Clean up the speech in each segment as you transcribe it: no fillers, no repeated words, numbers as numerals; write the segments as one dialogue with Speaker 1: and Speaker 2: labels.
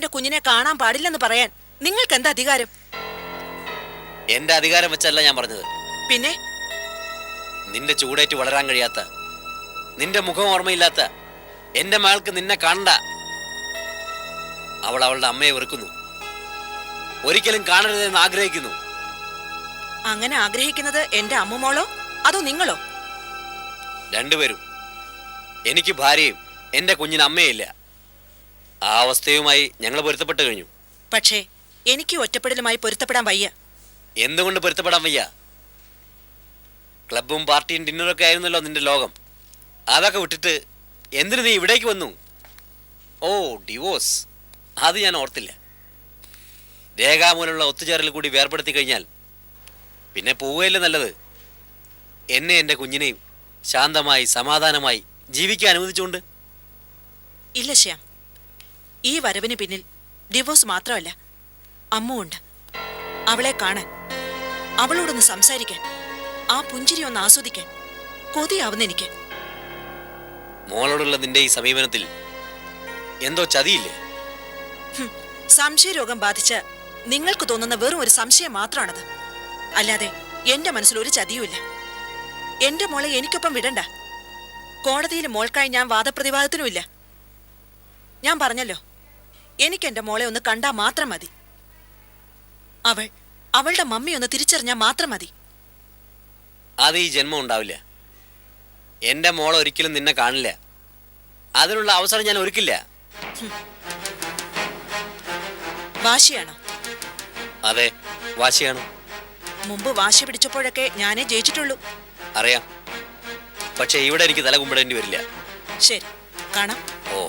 Speaker 1: എന്റെ കുഞ്ഞിനെ കാണാൻ പാടില്ലെന്ന് പറയാൻ നിങ്ങൾക്ക് എന്താ അധികാരം?
Speaker 2: എന്റെ അധികാരം വെച്ചല്ല ഞാൻ പറഞ്ഞത്.
Speaker 1: പിന്നെ
Speaker 2: നിന്റെ ചൂടേറ്റ് വളരാൻ കഴിയാത്ത, നിന്റെ മുഖം ഓർമ്മയില്ലാത്ത എന്റെ മകൾക്ക് നിന്നെ കാണണ്ട. അവൾ അവളുടെ അമ്മയെ വെറുക്കുന്നു, ഒരിക്കലും കാണരുതെന്ന് ആഗ്രഹിക്കുന്നു.
Speaker 1: അങ്ങനെ ആഗ്രഹിക്കുന്നത് എന്റെ അമ്മുമോളോ അതോ നിങ്ങളോ?
Speaker 2: രണ്ടുപേരും. എനിക്ക് ഭാര്യയും എന്റെ കുഞ്ഞിന് അമ്മയില്ല. ആ അവസ്ഥയുമായി ഞങ്ങൾ പൊരുത്തപ്പെട്ടു കഴിഞ്ഞു.
Speaker 1: പക്ഷേ എനിക്ക് ഒറ്റപ്പെടലുമായി പൊരുത്തപ്പെടാൻ വയ്യ.
Speaker 2: എന്തുകൊണ്ട് പൊരുത്തപ്പെടാൻ വയ്യ? ക്ലബും പാർട്ടിയും ഡിന്നറൊക്കെ ആയിരുന്നല്ലോ നിന്റെ ലോകം. അതൊക്കെ വിട്ടിട്ട് എന്തിനു നീ ഇവിടേക്ക് വന്നു? ഓ, ഡിവോഴ്സ്. അത് ഞാൻ ഓർത്തില്ല. രേഖാമൂലമുള്ള ഒത്തുചേരൽ കൂടി വേർപെടുത്തി കഴിഞ്ഞാൽ പിന്നെ പോവുകയല്ലേ നല്ലത്. എന്നെ എൻ്റെ കുഞ്ഞിനെയും ശാന്തമായി സമാധാനമായി ജീവിക്കാൻ അനുവദിച്ചുകൊണ്ട്.
Speaker 1: ഇല്ല ശ്യാം, ഈ വരവിന് പിന്നിൽ ഡിവോഴ്സ് മാത്രമല്ല, അമ്മുണ്ട്. അവളെ കാണാൻ, അവളോടൊന്ന് സംസാരിക്കാൻ, ആ പുഞ്ചിരി ഒന്ന് ആസ്വദിക്കാൻ കൊതിയാവുന്ന എനിക്ക്.
Speaker 2: മോളോടുള്ള നിന്റെ ഈ സമീപനത്തിൽ എന്തോ ചതിയില്ലേ?
Speaker 1: സംശയരോഗം ബാധിച്ച നിങ്ങൾക്ക് തോന്നുന്ന വെറും ഒരു സംശയം മാത്രമാണത്. അല്ലാതെ എന്റെ മനസ്സിൽ ഒരു ചതിയുമില്ല. എന്റെ മോളെ എനിക്കൊപ്പം വിടണ്ട. കോടതിയിൽ മോൾക്കായി ഞാൻ വാദപ്രതിവാദത്തിനുമില്ല. ഞാൻ പറഞ്ഞല്ലോ, എനിക്ക് എന്റെ മോളെ ഒന്ന് കണ്ടാൽ മാത്രം മതി. അവളുടെ മമ്മി ഒന്ന് തിരിച്ചറിഞ്ഞാൽ മാത്രം മതി.
Speaker 2: അത് ഈ ജന്മം ഉണ്ടാവില്ല. എന്റെ മോൾ ഒരിക്കലും നിന്നെ കാണില്ല. അതിനുള്ള അവസരം ഞാൻ ഒരുക്കില്ല.
Speaker 1: വാശിയാണോ?
Speaker 2: അതെ, വാശിയാണ്.
Speaker 1: മുമ്പ് വാശി പിടിച്ചപ്പോഴൊക്കെ ഞാനേ ജയിച്ചിട്ടുള്ളൂ.
Speaker 2: അറിയാം. പക്ഷെ ഇവിടെ എനിക്ക് തല കുമ്പിടേണ്ടി വരില്ല.
Speaker 1: ശരി, കാണാം.
Speaker 2: ഓ,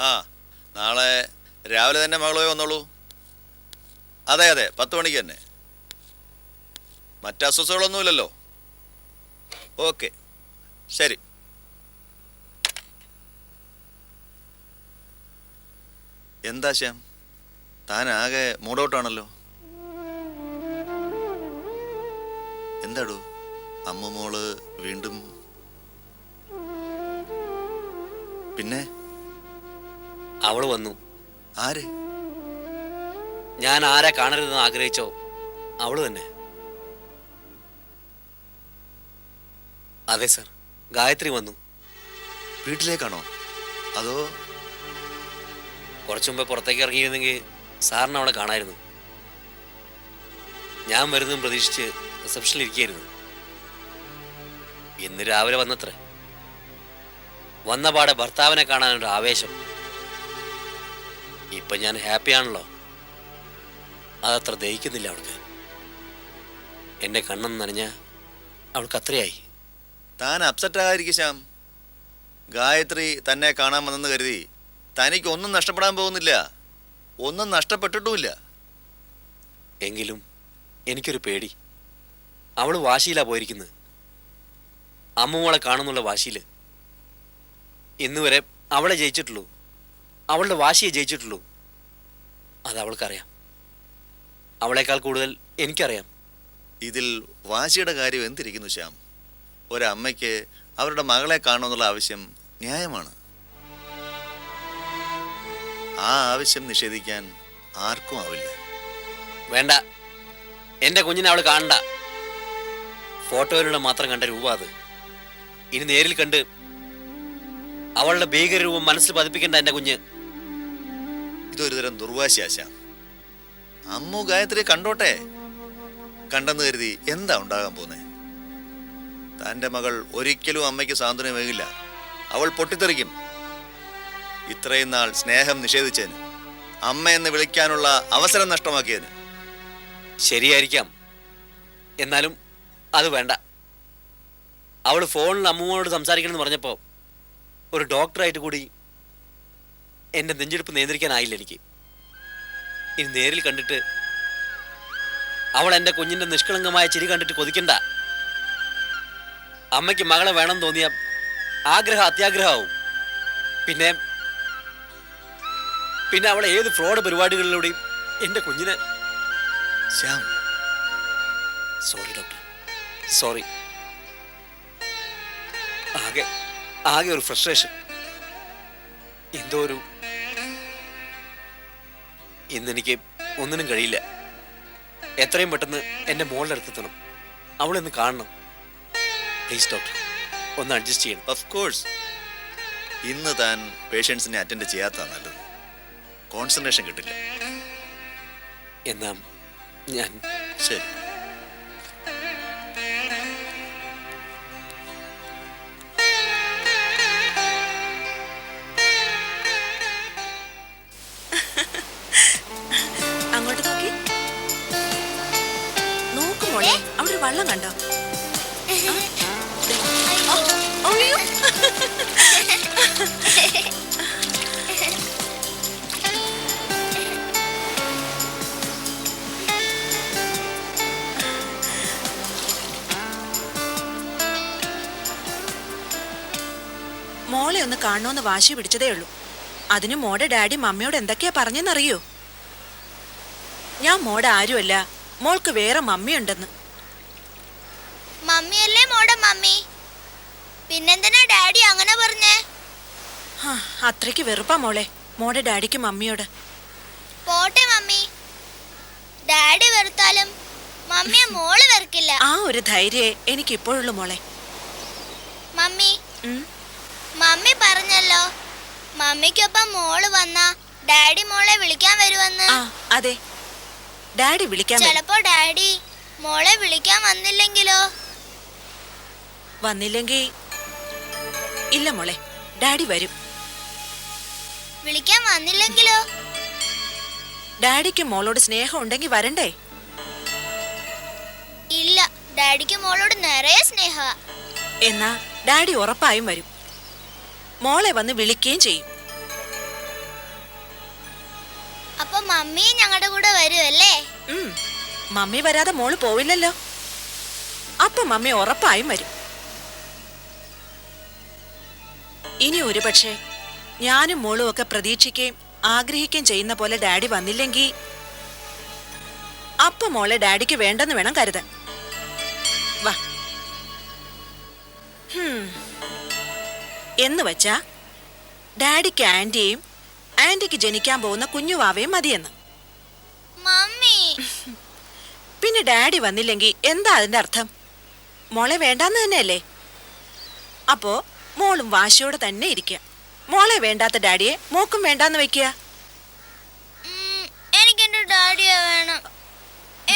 Speaker 3: ആ, നാളെ രാവിലെ തന്നെ മകൾ പോയി വന്നോളൂ. അതെ അതെ, 10 മണിക്ക് തന്നെ. മറ്റസ്വസ്ഥകളൊന്നുമില്ലല്ലോ? ഓക്കെ, ശരി. എന്താ ശ്യാം, താൻ ആകെ മൂഡൗട്ടാണല്ലോ. എന്താടൂ, അമ്മുമോള് വീണ്ടും? പിന്നെ
Speaker 2: അവള് വന്നു.
Speaker 3: ആര്?
Speaker 2: ഞാൻ ആരെ കാണരുതെന്ന് ആഗ്രഹിച്ചോ അവള് തന്നെ. അതെ സർ, ഗായത്രി വന്നു.
Speaker 3: വീട്ടിലേക്കാണോ അതോ?
Speaker 2: കുറച്ചു മുമ്പ് പുറത്തേക്ക് ഇറങ്ങിയിരുന്നെങ്കിൽ സാറിന് അവളെ കാണായിരുന്നു. ഞാൻ വരുന്നതും പ്രതീക്ഷിച്ച് റിസപ്ഷനിൽ ഇരിക്കുകയായിരുന്നു. ഇന്ന് രാവിലെ വന്നത്രേ. വന്നപാടെ ഭർത്താവിനെ കാണാനൊരു ആവേശം. ഇപ്പൊ ഞാൻ ഹാപ്പിയാണല്ലോ. അതത്ര ദഹിക്കുന്നില്ല അവൾക്ക്. എന്റെ കണ്ണെന്ന് നനഞ്ഞ അവൾക്ക് അത്രയായി.
Speaker 3: താൻ അപ്സെറ്റ് ആയിരിക്കും ശ്യാം. ഗായത്രി തന്നെ കാണാൻ വന്നെന്ന് കരുതി തനിക്ക് ഒന്നും നഷ്ടപ്പെടാൻ പോകുന്നില്ല. ഒന്നും നഷ്ടപ്പെട്ടിട്ടുമില്ല.
Speaker 2: എങ്കിലും എനിക്കൊരു പേടി. അവള് വാശിയിലാ പോയിരിക്കുന്നത്. അമ്മുമോളെ കാണുന്നുള്ള വാശിയില്. ഇന്നുവരെ അവളെ ജയിച്ചിട്ടുള്ളൂ. അവളുടെ വാശിയെ ജയിച്ചിട്ടുള്ളൂ. അത് അവൾക്കറിയാം. അവളേക്കാൾ കൂടുതൽ എനിക്കറിയാം.
Speaker 3: ഇതിൽ വാശിയുടെ കാര്യം എന്തിരിക്കുന്നു ശ്യാം? ഒരമ്മയ്ക്ക് അവരുടെ മകളെ കാണണമെന്നുള്ള ആവശ്യം ന്യായമാണ്. ആ ആവശ്യം നിഷേധിക്കാൻ ആർക്കും ആവില്ല.
Speaker 2: വേണ്ട, എന്റെ കുഞ്ഞിനെ അവൾ കാണണ്ട. ഫോട്ടോയിലൂടെ മാത്രം കണ്ട രൂപ അത്. ഇനി നേരിൽ കണ്ട് അവളുടെ ഭീകരരൂപം മനസ്സിൽ പതിപ്പിക്കേണ്ട എന്റെ കുഞ്ഞ്.
Speaker 3: ഇതൊരു തരം ദുർവാശിയാശ. അമ്മു ഗായത്രിയെ കണ്ടോട്ടെ. കണ്ടെന്ന് കരുതി എന്താ ഉണ്ടാകാൻ പോന്നെ? തൻ്റെ മകൾ ഒരിക്കലും അമ്മയ്ക്ക് സാന്ത്വനമേകില്ല. അവൾ പൊട്ടിത്തെറിക്കും. ഇത്രയും നാൾ സ്നേഹം നിഷേധിച്ചതിന്, അമ്മ എന്ന് വിളിക്കാനുള്ള അവസരം നഷ്ടമാക്കിയതിന്.
Speaker 2: ശരിയായിരിക്കാം, എന്നാലും അത് വേണ്ട. അവൾ ഫോണിൽ അമ്മൂമ്മയോട് സംസാരിക്കണമെന്ന് പറഞ്ഞപ്പോൾ ഒരു ഡോക്ടറായിട്ട് കൂടി എൻ്റെ നെഞ്ചെടുപ്പ് നിയന്ത്രിക്കാനായില്ല എനിക്ക്. ഇനി നേരിൽ കണ്ടിട്ട് അവൾ എൻ്റെ കുഞ്ഞിൻ്റെ നിഷ്കളങ്കമായ ചിരി കണ്ടിട്ട് കൊതിക്കണ്ട. അമ്മയ്ക്ക് മകളെ വേണം തോന്നിയ ആഗ്രഹം അത്യാഗ്രഹമാവും. പിന്നെ പിന്നെ അവളെ ഏത് ഫ്രോഡ് പരിപാടികളിലൂടെയും എൻ്റെ കുഞ്ഞിനെ.
Speaker 3: Shyam,
Speaker 2: sorry doctor, sorry. ആകെ ആകെ ഒരു ഫ്രസ്ട്രേഷൻ. എന്തോ ഒരു ഇന്നെനിക്ക് ഒന്നിനും കഴിയില്ല. എത്രയും പെട്ടെന്ന് എൻ്റെ മോളുടെ അടുത്തെത്തണം. അവളൊന്ന് കാണണം. പ്ലീസ് ഡോക്ടർ, ഒന്ന് അഡ്ജസ്റ്റ് ചെയ്യണം.
Speaker 3: Of course. ഇന്ന് താൻ പേഷ്യൻസിനെ അറ്റൻഡ് ചെയ്യാത്തതാണ് നല്ലത്. കോൺസെൻട്രേഷൻ കിട്ടില്ല.
Speaker 2: എന്നാ ഞാൻ
Speaker 3: ശരി.
Speaker 1: അങ്ങോട്ട് നോക്കി നോക്ക് മോളെ, അവിടെ ഒരു വള്ളം കണ്ടോ? അയ്യോ. മോളെ ഒന്ന് കാണണമെന്ന് വാശി പിടിച്ചതേ ഉള്ളൂ. അതിന് മോടെ ഡാഡി മമ്മിയോട് എന്തൊക്കെയാ പറഞ്ഞെന്നറിയോ? ഞാൻ മോടെ ആരുമല്ല, മോൾക്ക് വേറെ മമ്മിയുണ്ടെന്ന്.
Speaker 4: മമ്മിയല്ലേ മോടെ മമ്മി? പിന്നെന്തിനാ ഡാഡി അങ്ങനെ പറഞ്ഞേ?
Speaker 1: അത്രയ്ക്ക് വെറുപ്പാ മോളെ മോടെ ഡാഡിക്ക് മമ്മിയോട്.
Speaker 4: പോട്ടെ മമ്മി, ഡാഡി വെറുത്താലും മമ്മിയെ മോള് വെറുക്കില്ല.
Speaker 1: ആ ഒരു ധൈര്യമേ എനിക്ക് ഇപ്പോഴുള്ളൂ മോളെ.
Speaker 4: മമ്മി,
Speaker 1: ഉം.
Speaker 4: മമ്മി പറഞ്ഞല്ലോ മമ്മിക്കൊപ്പം മോള് വന്നാ ഡാഡി മോളെ വിളിക്കാൻ വരുമെന്ന്.
Speaker 1: ആ അതെ, ഡാഡി വിളിക്കാൻ വരും.
Speaker 4: ചിലപ്പോ ഡാഡി മോളെ വിളിക്കാൻ വന്നില്ലെങ്കിലോ?
Speaker 1: വന്നില്ലെങ്കിൽ ഇല്ല മോളെ, ഡാഡി വരും.
Speaker 4: വിളിക്കാൻ വന്നില്ലെങ്കിലോ?
Speaker 1: ഡാഡിക്ക് മോളോട് സ്നേഹം ഉണ്ടെങ്കിൽ വരണ്ടേ?
Speaker 4: ഇല്ല, ഡാഡിക്ക് മോളോട് നിറയെ സ്നേഹ.
Speaker 1: എന്നാ ഡാഡി ഉറപ്പായും വരും. മോളെ വന്ന് വിളിക്കുകയും ചെയ്യും.
Speaker 4: അപ്പൊ മമ്മി ഞങ്ങളുടെ കൂടെ വരുമല്ലേ?
Speaker 1: മമ്മി വരാതെ മോള് പോവില്ലല്ലോ. അപ്പൊ മമ്മി ഉറപ്പായും വരും. ഇനി ഒരു പക്ഷേ ഞാനും മോളും ഒക്കെ പ്രതീക്ഷിക്കുകയും ആഗ്രഹിക്കുകയും ചെയ്യുന്ന പോലെ ഡാഡി വന്നില്ലെങ്കിൽ അപ്പൊ മോളെ ഡാഡിക്ക് വേണ്ടെന്ന് വേണം കരുതാൻ. വാ. എന്ന് വെച്ചാ ഡാഡിക്ക് ആന്റിയെയും ആന്റിക്ക് ജനിക്കാൻ പോകുന്ന കുഞ്ഞുവാവയും മതിയെന്ന്.
Speaker 4: മമ്മി,
Speaker 1: പിന്നെ ഡാഡി വന്നില്ലെങ്കിൽ എന്താ അതിന്റെ അർത്ഥം? മോളെ വേണ്ടാന്ന് തന്നെയല്ലേ? അപ്പോ മോളും വാശിയോടെ തന്നെ ഇരിക്കുക. മോളെ വേണ്ടാത്ത ഡാഡിയെ മോക്കും വേണ്ടാന്ന് വെക്കുക.
Speaker 4: എനിക്ക് എന്റെ ഡാഡിയെ വേണം,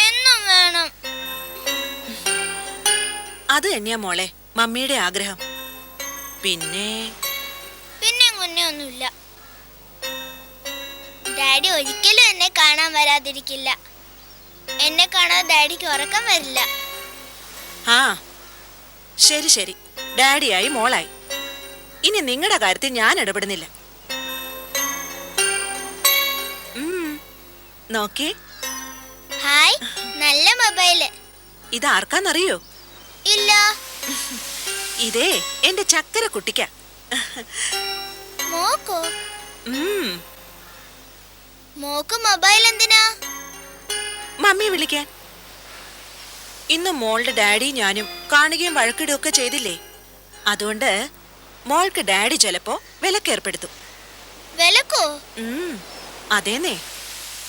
Speaker 4: എന്നും വേണം.
Speaker 1: അത് തന്നെയാ മോളെ മമ്മിയുടെ ആഗ്രഹം. പിന്നെ
Speaker 4: മുന്നേ ഒന്നുമില്ല. ഡാഡി ഒരിക്കലും എന്നെ കാണാൻ വരാതിരിക്കില്ല. എന്നെ കാണാൻ ഡാഡിക്ക് ഉറക്കം വരില്ല.
Speaker 1: ആ ശരി ശരി, ഡാഡിയായി മോളായി. ഇനി നിങ്ങളുടെ കാര്യത്തിൽ ഞാൻ ഇടപെടുന്നില്ല. നോക്കേ,
Speaker 4: ഹായ്, നല്ല മൊബൈല്.
Speaker 1: ഇതാർക്കാന്നറിയോ?
Speaker 4: ഇല്ല.
Speaker 1: ഇതേ എന്റെ ചക്കര കുട്ടിക്ക.
Speaker 4: മോക്കോ? മോക്ക് മൊബൈൽ എന്തിനാ?
Speaker 1: മമ്മി വിളിക്കാൻ. ഇന്ന് മോളുടെ ഡാഡി ഞാനും കാണുകയും വഴക്കിടുകയൊക്കെ ചെയ്തില്ലേ? അതുകൊണ്ട് മോൾക്ക് ഡാഡി ചിലപ്പോ വിലക്കേർപ്പെടുത്തും.
Speaker 4: വിലക്കോ?
Speaker 1: അതേന്നേ.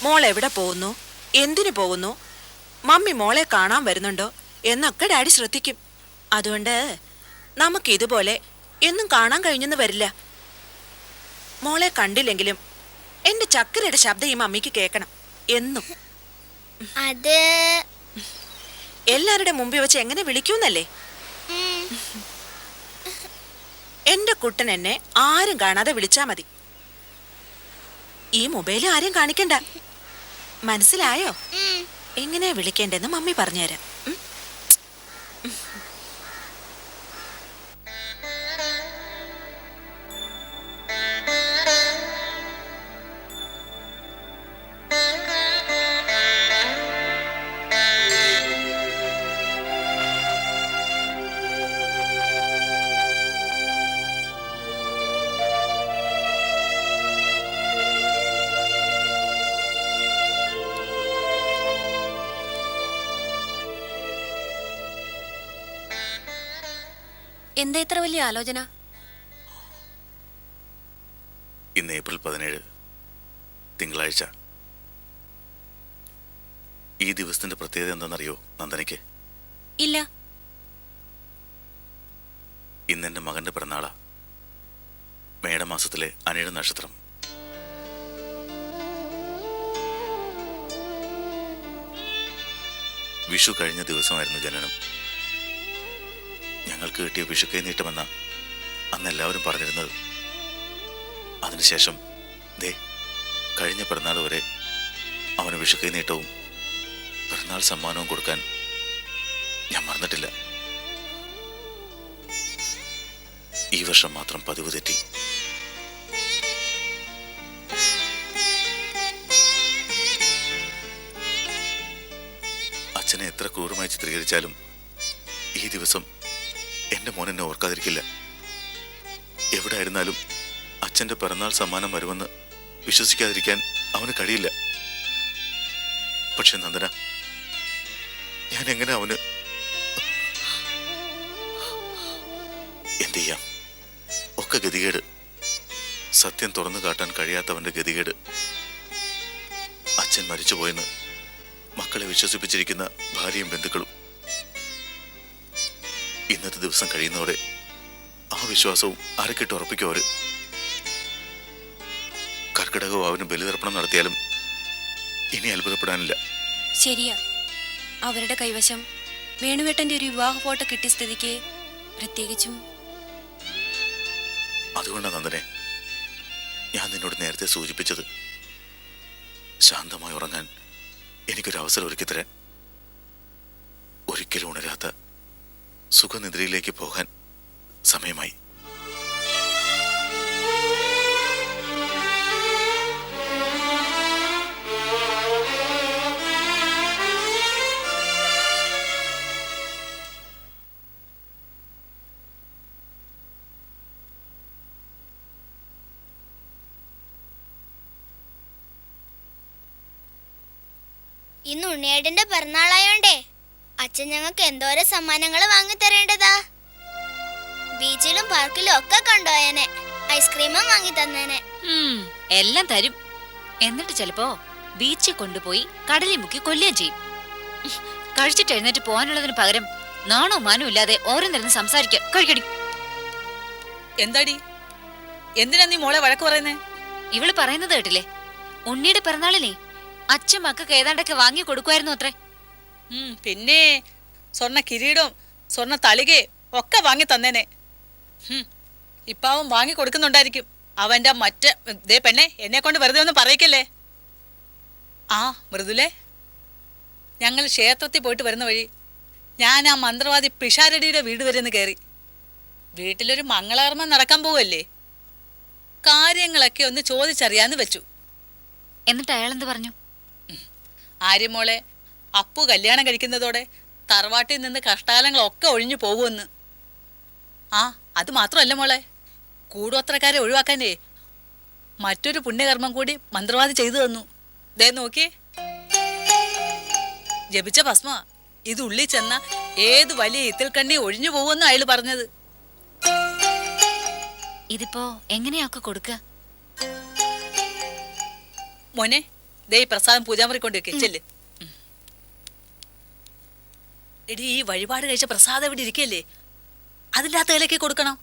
Speaker 1: മോൾ എവിടെ പോകുന്നു, എന്തിനു പോകുന്നു, മമ്മി മോളെ കാണാൻ വരുന്നുണ്ടോ എന്നൊക്കെ ഡാഡി ശ്രദ്ധിക്കും. അതുകൊണ്ട് നമുക്കിതുപോലെ എന്നും കാണാൻ കഴിഞ്ഞെന്ന് വരില്ല. മോളെ കണ്ടില്ലെങ്കിലും എന്റെ ചക്കരയുടെ ശബ്ദം ഈ മമ്മിക്ക് കേൾക്കണം എന്നും.
Speaker 4: അത്
Speaker 1: എല്ലാവരുടെ മുമ്പിൽ വെച്ച് എങ്ങനെ വിളിക്കൂന്നല്ലേ? എന്റെ കുട്ടൻ എന്നെ ആരും കാണാതെ വിളിച്ചാ മതി. ഈ മൊബൈൽ ആരും കാണിക്കണ്ട. മനസ്സിലായോ? എങ്ങനെയാ വിളിക്കേണ്ടെന്ന് മമ്മി പറഞ്ഞുതരാം.
Speaker 5: എന്താ ഇത്ര വലിയ ആലോചന?
Speaker 6: ഇന്ന് ഏപ്രിൽ 17 തിങ്കളാഴ്ച. ഈ ദിവസത്തിന്റെ പ്രത്യേകത എന്താണെന്നറിയോ നന്ദനയ്ക്ക്?
Speaker 5: ഇല്ല.
Speaker 6: ഇന്ന് എൻ്റെ മകന്റെ പിറന്നാളാ. മേടമാസത്തിലെ അനിഴ നക്ഷത്രം. വിഷു കഴിഞ്ഞ ദിവസമായിരുന്നു ജനനം. ഞങ്ങൾക്ക് കിട്ടിയ വിഷുക്കൈ നീട്ടമെന്ന അന്ന് എല്ലാവരും പറഞ്ഞിരുന്നത്. അതിനുശേഷം ദേ കഴിഞ്ഞ പിറന്നാൾ വരെ അവന് വിഷുക്കൈ നീട്ടവും പിറന്നാൾ സമ്മാനവും കൊടുക്കാൻ ഞാൻ മറന്നിട്ടില്ല. ഈ വർഷം മാത്രം പതിവ് തെറ്റി. അച്ഛനെ എത്ര ക്രൂരമായി ചിത്രീകരിച്ചാലും ഈ ദിവസം എൻ്റെ മോൻ എന്നെ ഓർക്കാതിരിക്കില്ല. എവിടെ ആയിരുന്നാലും അച്ഛൻ്റെ പിറന്നാൾ സമ്മാനം വരുമെന്ന് വിശ്വസിക്കാതിരിക്കാൻ അവന് കഴിയില്ല. പക്ഷെ നന്ദന, ഞാൻ എങ്ങനെ അവന് എന്ത് ചെയ്യാം? ഒക്കെ ഗതികേട്. സത്യം തുറന്നു കാട്ടാൻ കഴിയാത്തവന്റെ ഗതികേട്. അച്ഛൻ മരിച്ചുപോയെന്ന് മക്കളെ വിശ്വസിപ്പിച്ചിരിക്കുന്ന ഭാര്യയും ബന്ധുക്കളും. ഇന്നത്തെ ദിവസം കഴിയുന്നതോടെ ആ വിശ്വാസവും അരക്കിട്ട് ഉറപ്പിക്കും അവര്. കർക്കിടകവും അവന് ബലിതർപ്പണം നടത്തിയാലും ഇനി അത്ഭുതപ്പെടാനില്ല.
Speaker 5: ശരിയാ. അവരുടെ കൈവശം വേണുവേട്ടന്റെ ഒരു വിവാഹ ഫോട്ടോ കിട്ടിയ സ്ഥിതിക്ക് പ്രത്യേകിച്ചും.
Speaker 6: അതുകൊണ്ടാണ് നന്ദനെ ഞാൻ നിന്നോട് നേരത്തെ സൂചിപ്പിച്ചത്. ശാന്തമായി ഉറങ്ങാൻ എനിക്കൊരു അവസരം ഒരുക്കിത്തരാൻ. ഒരിക്കലും ഉണരാത്ത സുഖനിദ്രയിലേക്ക് പോകാൻ സമയമായി.
Speaker 4: ഇന്ന് ഉണ്ണിയേട്ടന്റെ പിറന്നാളായോണ്ടേ അച്ഛൻ ഞങ്ങൾക്ക് എന്തോരം സമ്മാനങ്ങൾ വാങ്ങി തരേണ്ടതാ. ബീച്ചിലും പാർക്കിലും ഒക്കെ കൊണ്ടുപോയനെ, ഐസ്ക്രീമും വാങ്ങി തന്നേനെ.
Speaker 7: എല്ലാം തരും. എന്നിട്ട് ചിലപ്പോ ബീച്ചിൽ കൊണ്ടുപോയി കടലിൽ മുക്കി കൊല്ലുകയും ചെയ്യും. കഴിച്ചിട്ട് എഴുന്നേറ്റ് പോകാനുള്ളതിന് പകരം നാണോ മാനോ ഇല്ലാതെ ഓരോന്നിരുന്ന് സംസാരിക്കുക. കഴിക്കടി.
Speaker 8: എന്താടി, എന്തിനാ നീ മോളെ വഴക്ക് പറയുന്നേ?
Speaker 7: ഇവള് പറയുന്നത് കേട്ടില്ലേ? ഉണ്ണിയുടെ പിറന്നാളിനെ അച്ഛൻ മക്കൾക്ക് ഏതാണ്ടൊക്കെ വാങ്ങി കൊടുക്കുമായിരുന്നു അത്രേ.
Speaker 8: പിന്നെ സ്വർണ്ണ കിരീടവും സ്വർണ്ണ തളികയും ഒക്കെ വാങ്ങി തന്നേനെ. ഇപ്പാവും വാങ്ങി കൊടുക്കുന്നുണ്ടായിരിക്കും. അവന്റെ ദേ പെണ്ണെ, എന്നെ കൊണ്ട് വെറുതെ ഒന്നും പറയിക്കല്ലേ. ആ മൃദുലേ, ഞങ്ങൾ ക്ഷേത്രത്തിൽ പോയിട്ട് വരുന്ന വഴി ഞാൻ ആ മന്ത്രവാദി പിഷാരടിയുടെ വീട് വരെ ഒന്ന് കയറി. വീട്ടിലൊരു മംഗളകർമ്മം നടക്കാൻ പോവല്ലേ, കാര്യങ്ങളൊക്കെ ഒന്ന് ചോദിച്ചറിയാന്ന് വെച്ചു.
Speaker 7: എന്നിട്ട് അയാളെന്ത് പറഞ്ഞു?
Speaker 8: ആര്യമോളെ, അപ്പു കല്യാണം കഴിക്കുന്നതോടെ തറവാട്ടിൽ നിന്ന് കഷ്ടകാലങ്ങളൊക്കെ ഒഴിഞ്ഞു പോകുമെന്ന്. ആ അത് മാത്രമല്ല മോളെ, കൂടോത്രക്കാരെ ഒഴിവാക്കാനേ മറ്റൊരു പുണ്യകർമ്മം കൂടി മന്ത്രവാദി ചെയ്തു തന്നു. ദേ നോക്കി, ജപിച്ച ഭസ്മ. ഇത് ഉള്ളിൽ ചെന്ന ഏത് വലിയ ഇത്തിൽ കണ്ണി ഒഴിഞ്ഞു പോകുമെന്ന് അയാൾ പറഞ്ഞത്.
Speaker 7: ഇതിപ്പോ എങ്ങനെയൊക്കെ കൊടുക്കുക?
Speaker 8: മോനെ, ദേ ഈ പ്രസാദം പൂജാമുറി കൊണ്ടുവയ്ക്കേ, ചെല്ല്. എടി, ഈ വഴിപാട് കഴിച്ച പ്രസാദം ഇവിടെ ഇരിക്കല്ലേ, അതിൻ്റെ അകത്ത് ഇലക്കി കൊടുക്കണം.